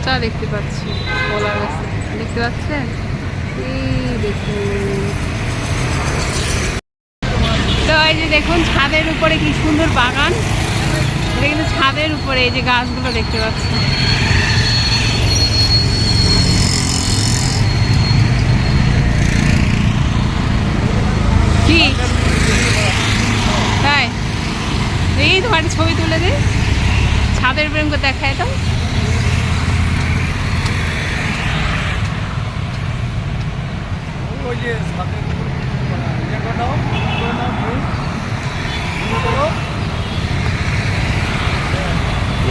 চা দেখতে পাচ্ছি, কলা গাছ দেখতে পাচ্ছেন, এই দেখুন। তো এই যে দেখুন ছাদের উপরে কি সুন্দর বাগান, এটা কিন্তু ছাদের উপরে এই যে গাছগুলো দেখতে পাচ্ছেন। কি তাই এই তোমার ছবি তুলে দে, ছাদের প্রেম করে দেখায় তো।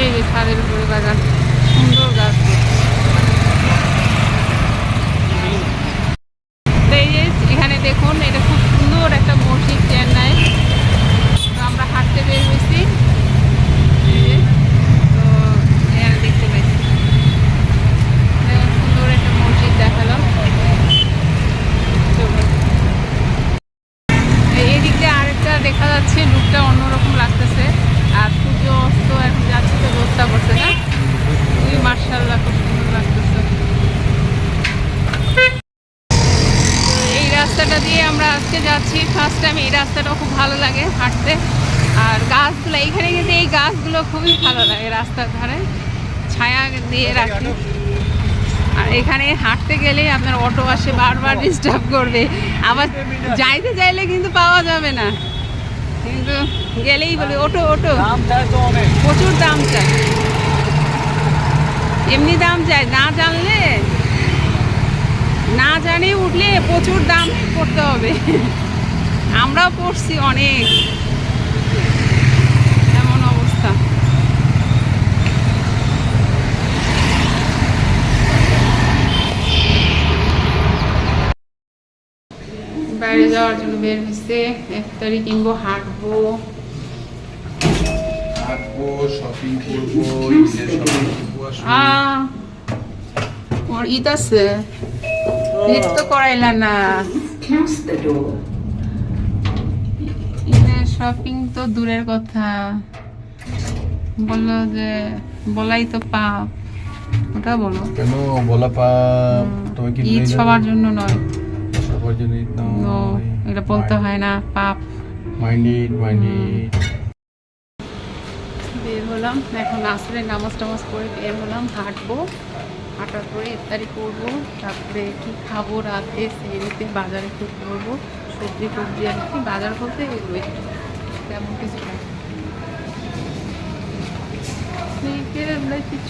এই যে ছাদের উপরে বাগান, সুন্দর গাছ। তো এই যে এখানে দেখুন, এটা খুব সুন্দর একটা মসজিদ চেন্নাই। তো আমরা হাঁটতে বের হয়েছি, তো এখানে দেখতে পাইছি সুন্দর একটা মসজিদ দেখালাম। এই দিক দিয়ে আরেকটা দেখা যাচ্ছে, লুকটা অন্যরকম লাগতেছে। আর সূর্য অস্ত এখন যাচ্ছে, তো রোদটা পড়ছে না, খুবই মার্শাল্লাহ খুব সুন্দর লাগতেছে। এই রাস্তাটা দিয়ে আমরা আজকে যাচ্ছি ফার্স্ট টাইম। এই রাস্তাটাও খুব ভালো লাগে হাঁটতে। আর গাছগুলো এইখানে কিন্তু এই গাছগুলো খুবই ভালো লাগে, রাস্তার ধারে ছায়া দিয়ে রাখে। আর এখানে হাঁটতে গেলে আপনার অটো আসে, বারবার ডিস্টার্ব করবে। আবার যাইতে চাইলে কিন্তু পাওয়া যাবে না, কিন্তু গেলেই বলে ওটো ওটো, প্রচুর দাম চায়। এমনি দাম চায়, না জানলে, না জানে উঠলে প্রচুর দাম করতে হবে। আমরাও পড়ছি অনেক, এমন অবস্থা। বাইরে যাওয়ার জন্য বের হয়েছে, ইফতারি কিনবো, হাঁটবো, শপিং করবো, ওর ঈদ আছে, ঈদ তো করাইলা না। ঈদের শপিং তো দূরের কথা, বললো যে বলাই তো পাপ, ওটা বলো কেন বলা পাপ? তুমি কি ঈদ সবার জন্য নয়, সবার জন্য ঈদ নয়, এটা বলতে হয় না, পাপ। মাইন্ডেড বের হলাম এখন, আসলে নামাজ টামাজ পড়ে বের হলাম, হাঁটবো, হাঁটার পরে ইফতারি করবো, তারপরে কি খাবো রাতে, সেরিতে বাজারে একটু করবো, সবজি টবজি আর কি। বাজার বলতে এগুলোই, তেমন কিছু না।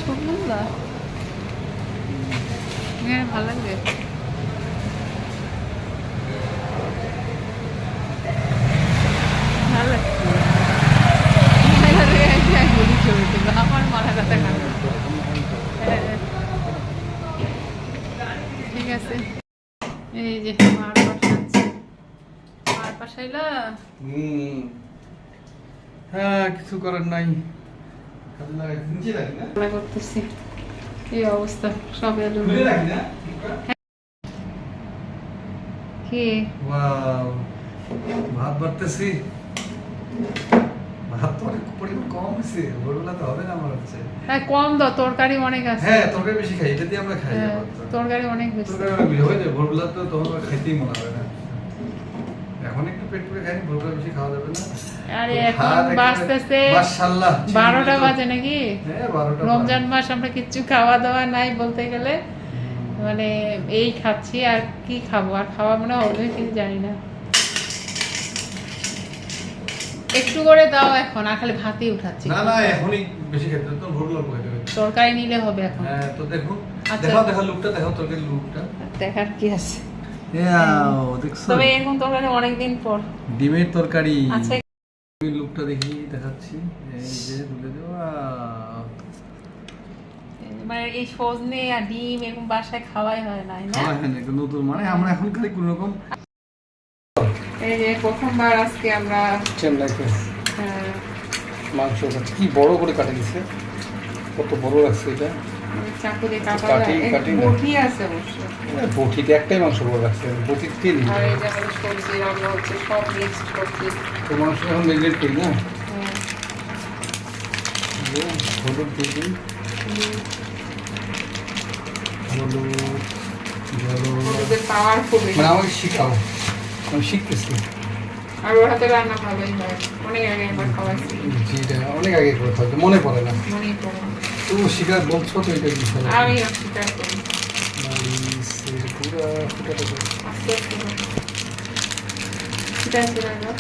ছবি ভালো লাগবে। ভালো লাগছে, আমার মাথা ব্যথা খাবে। ঠিক আছে, এই যে মার পাশাচ্ছি, মার পাশাইলা। হ্যাঁ, কিছু করার নাই, করতেছি। এই অবস্থা সব কি ভাত বাড়তেছি, ভাত তো অনেক পরিমাণ কম হয়েছে, ভোরবেলা তো হবে না আমার হচ্ছে। হ্যাঁ কম দাও, তরকারি অনেক আছে। হ্যাঁ তরকারি বেশি খাই, এটা দিয়ে আমরা খাই। তরকারি অনেক বেশি, তরকারি অনেক বেশি হয়ে যায় ভোরবেলা, তো তখন খাইতেই মনে হবে না। এখন একটু পেট পুরে খাই, ভোরবেলা বেশি খাওয়া যাবে না। আরে এখন বাজতেছে মাশাআল্লাহ 12টা বাজে নাকি? হ্যাঁ 12টা। রমজান মাস, আমরা কিচ্ছু খাওয়া দাওয়া নাই বলতে গেলে, মানে এই খাচ্ছি, আর কি খাবো, আর খাওয়া মনে হবে কিন্তু জানি না। একটু করে দাও এখন, আর খালি ভাতই উঠাচ্ছি। না না এখনই বেশি খেতে তো ভোরবেলা খেতে হবে, তরকারি নিলে হবে এখন। হ্যাঁ তো দেখো, আচ্ছা। দেখো লুকটা, দেখো তরকারি লুকটা দেখার কি আছে। দেখছো, তবে এরকম তরকারি অনেকদিন পর, ডিমের তরকারি। আচ্ছা ডিমের লুকটা দেখি, দেখাচ্ছি, এই যে তুলে দেওয়া। মানে এই সজনে আর ডিম এরকম বাসায় খাওয়াই হয় না, না? হ্যাঁ নতুন, মানে আমরা এখন খালি কোন রকম। এই যে প্রথমবার আজকে আমরা চেন্নাইতে মাংস কাটছি, কি বড় করে কাটে দিছে, কত বড় লাগছে এটা। চাকু দিয়ে কাটা, কাটি বটি আছে অবশ্য, বটিতে একটাই মাংস বড় লাগছে, বটি তিন। আর এই যে আমাদের সবজি রান্না হচ্ছে, সব মিক্সড সবজি। তো মাংস এখন ম্যারিনেট করি না, হলুদ দিয়ে দিই, ওদের পাওয়ার খুবই। মানে আমাকে শিখাও, আমি শিখতেছি। আর ওর হাতে রান্না ভালোই হয়, অনেক আগে একবার খাওয়াইছি। যেটা অনেক আগে কথা হতো, মনে পড়ে না। মনেই পড়ে না। তুমি শিকার বলছো তো, এটা বিষয় আমি অস্বীকার করি। মরিচের গুঁড়া ফুটাতে আস্তে আস্তে হবে। ঠিক আছে দাদা।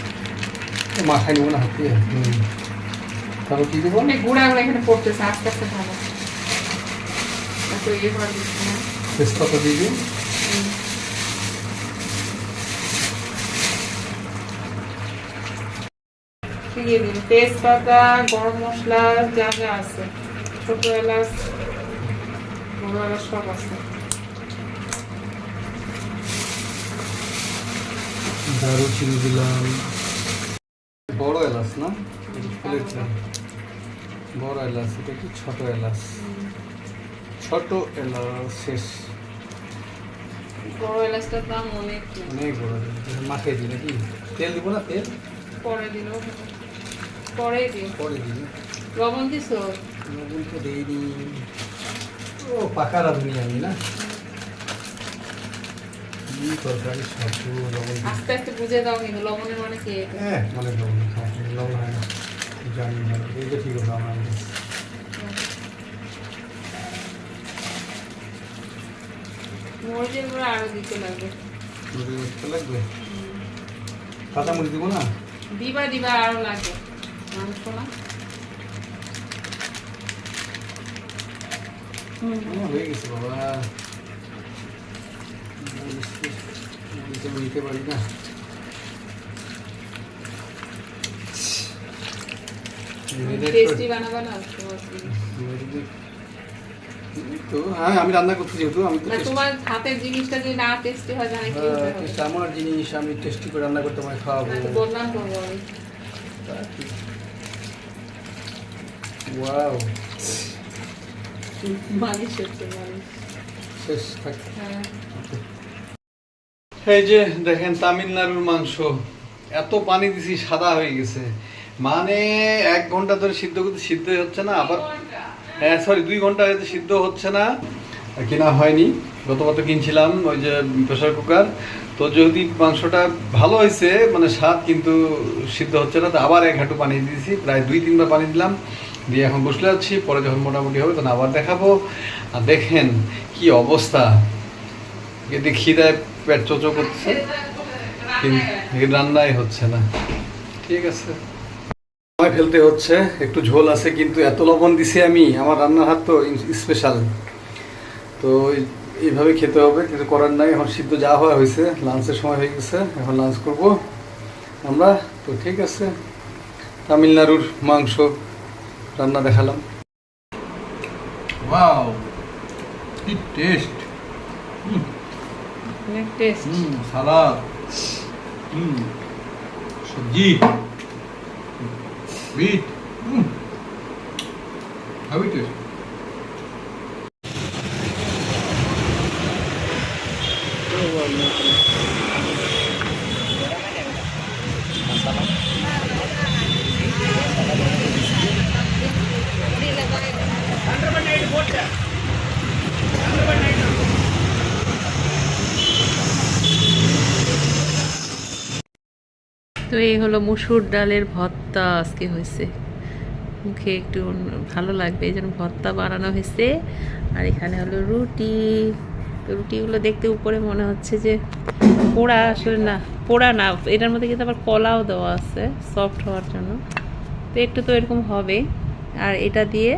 মাথায় নেবো না হাতে। তারপর কি দেবো? অনেক গুঁড়াগুলো এখানে পড়তেছে, আস্তে আস্তে ভালো। তারপর ইয়ে করে দিচ্ছি না। তেজপাতা দিয়ে দিই। দিয়ে দিন তেজপাতা, গরম মশলা, যা যা আছে, ছোট এলাচ, বড় এলাচ সব আছে। দারুচিনি দিলাম, বড় এলাচ না, বড় এলাচ, এটা কি ছোট এলাচ? ছোট এলাচ শেষ। বড় এলাচটার দাম অনেক, অনেক বড়। মাথায় দিই নাকি? তেল দিব না? তেল পরে দিল, পরে দিও। পরে দিই। লবণ দিছো? লবণ তো দিইনি। ও পাকা রাঁধুনি আমি না, কি তরকারি সব লবণ। আস্তে আস্তে বুঝে দাও, কিন্তু লবণের মানে কি? হ্যাঁ মানে লবণ, লবণ হয় না জানি না, এই যে ঠিক আছে আমার। মরিচের গুঁড়ো আরো দিতে লাগবে। দিতে লাগবে? কাঁচামরিচ দিব না? দিবা দিবা, আরো লাগবে, মাংস না। হয়ে গেছে বাবা, নিতে পারি না। টেস্টি বানাবা না তো? হ্যাঁ আমি রান্না করছি যেহেতু, আমি তো তোমার হাতের জিনিসটা যদি না টেস্টি হয়, জানি কি হবে? আমার জিনিস আমি টেস্টি করে রান্না করতে আমায় খাওয়াবো। বদনাম করবো আমি। ওয়াও, মালিশ হচ্ছে, মালিশ। শেষ থাক। হ্যাঁ। এই যে দেখেন তামিলনাড়ুর মাংস, এত পানি দিছি সাদা হয়ে গেছে। মানে 1 ঘন্টা ধরে সিদ্ধ করতে, সিদ্ধ হচ্ছে না। আবার হ্যাঁ সরি 2 ঘন্টা হয়েছে, সিদ্ধ হচ্ছে না, কেনা হয়নি। গতবার তো কিনছিলাম ওই যে প্রেসার কুকার। তো যদি মাংসটা ভালো হয়েছে মানে স্বাদ, কিন্তু সিদ্ধ হচ্ছে না। তো আবার 1 হাঁটু পানি দিয়েছি, প্রায় 2-3 বার পানি দিলাম, দিয়ে এখন বসলে যাচ্ছি। পরে যখন মোটামুটি হবে তখন আবার দেখাবো। আর দেখেন কি অবস্থা, এতে খিদায় পেট চোচো করছে, কিন্তু রান্নাই হচ্ছে না। ঠিক আছে, সময় ফেলতে হচ্ছে, একটু ঝোল আছে, কিন্তু এত লবণ দিছি আমি, আমার রান্নার হাত তো স্পেশাল। তো এইভাবে খেতে হবে, কিছু করার নাই। এখন সিদ্ধ যা হওয়া হয়েছে, লাঞ্চের সময় হয়ে গেছে, এখন লাঞ্চ করব আমরা। তো ঠিক আছে, তামিলনাড়ুর মাংস রান্না দেখালাম। ওয়াও, কি টেস্ট! অনেক টেস্ট। সালাদ, সবজি, মিট, হেভি টেস্ট। তো এই হলো মসুর ডালের ভর্তা আজকে হয়েছে, মুখে একটু ভালো লাগবে এই জন্য ভর্তা বানানো হয়েছে। আর এখানে হলো রুটি। তো রুটিগুলো দেখতে উপরে মনে হচ্ছে যে পোড়া, আসলে না পোড়া না, এটার মধ্যে কিন্তু আবার কলাও দেওয়া আছে সফট হওয়ার জন্য। তো একটু তো এরকম হবে। আর এটা দিয়ে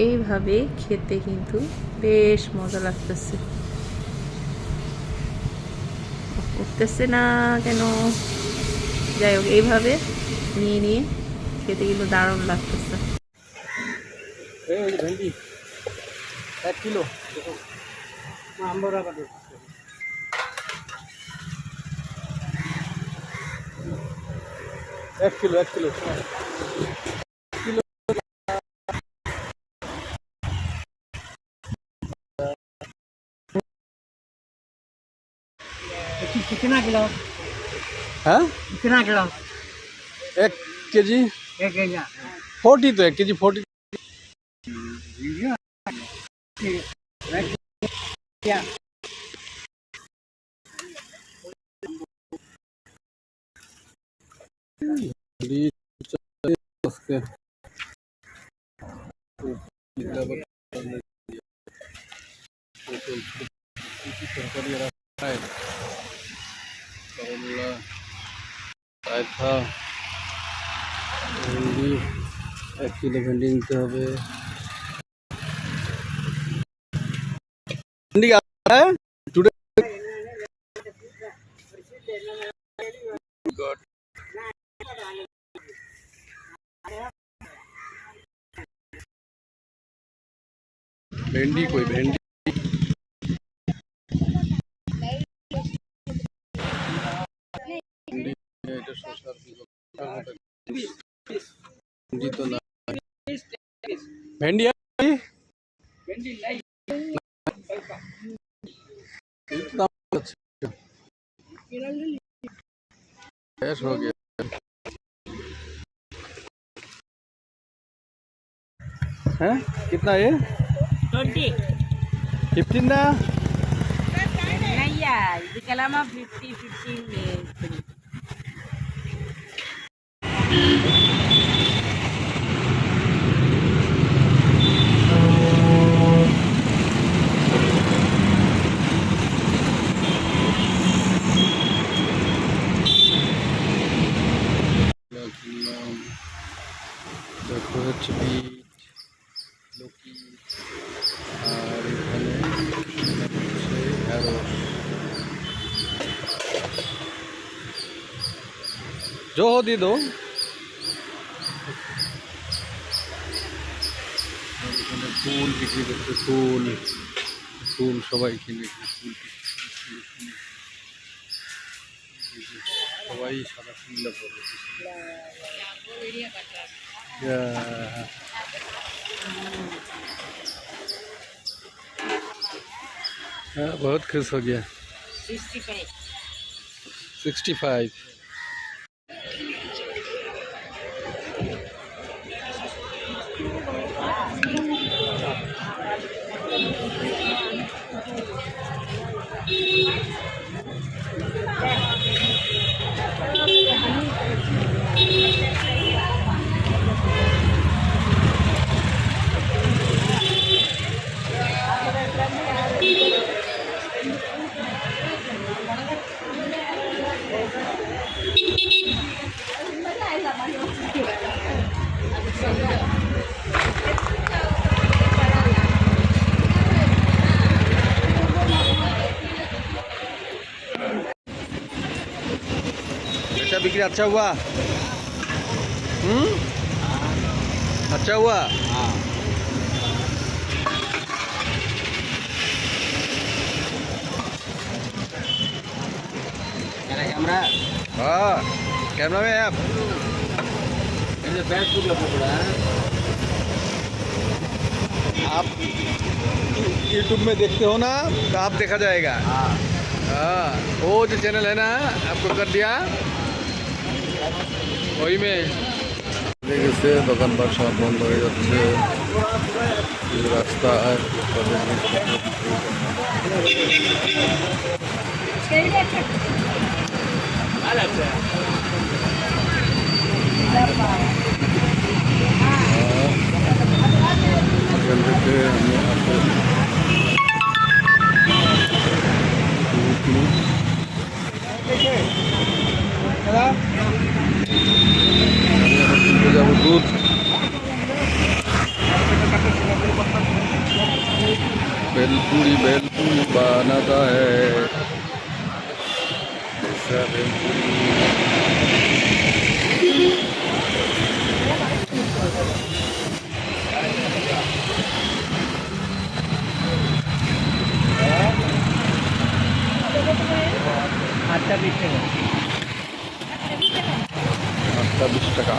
এইভাবে খেতে কিন্তু বেশ মজা লাগতেছে। উঠতেছে না কেন? যাই হোক, এইভাবে নিয়ে নিয়ে খেতে কিন্তু দারুণ লাগতেছে। ভেন্ডি 1 কিলো, 1 কিলো 1 কিলো। कितना किलो? हाँ कितना किलो? 1 KG 1 KG. 40, तो 1 केजी 40। করলা, রায়তা, ভেন্ডি 1 কিলো ভেন্ডি নিতে হবে। ভেন্ডি আছে টুডে गॉड भेंडी कोई भेंडी भेंडी এটা শসার भेंडी तो ना भेंडी है भेंडी नहीं गैस हो गया है कितना ये 20. 15 ना Nah ya, di kalama 50-15 দেখো হচ্ছে বিট লকি আর এখানে হচ্ছে ঢেঁড়স जो हो दी दो এখানে ফুল বিক্রি করছে ফুল ফুল সবাই কিনে ফুল সবাই সাদা ফুল পরে बहुत खुश हो गया 65 बेटा बिक्री अच्छा हुआ अच्छा हुआ कैमरा हाँ कैमरा में आप बैग पूरा पड़ा है आप यूट्यूब में देखते हो ना तो आप देखा जाएगा हाँ वो जो चैनल है ना आपको कर दिया वही में দেখেছে দোকানপাট সব বন্ধ হয়ে যাচ্ছে রাস্তায় এখান থেকে আমি আপেল किनते जाबो दूध भेलपुरी बनाता है ऐसा भेलपुरी अच्छा पीछे 20 টাকা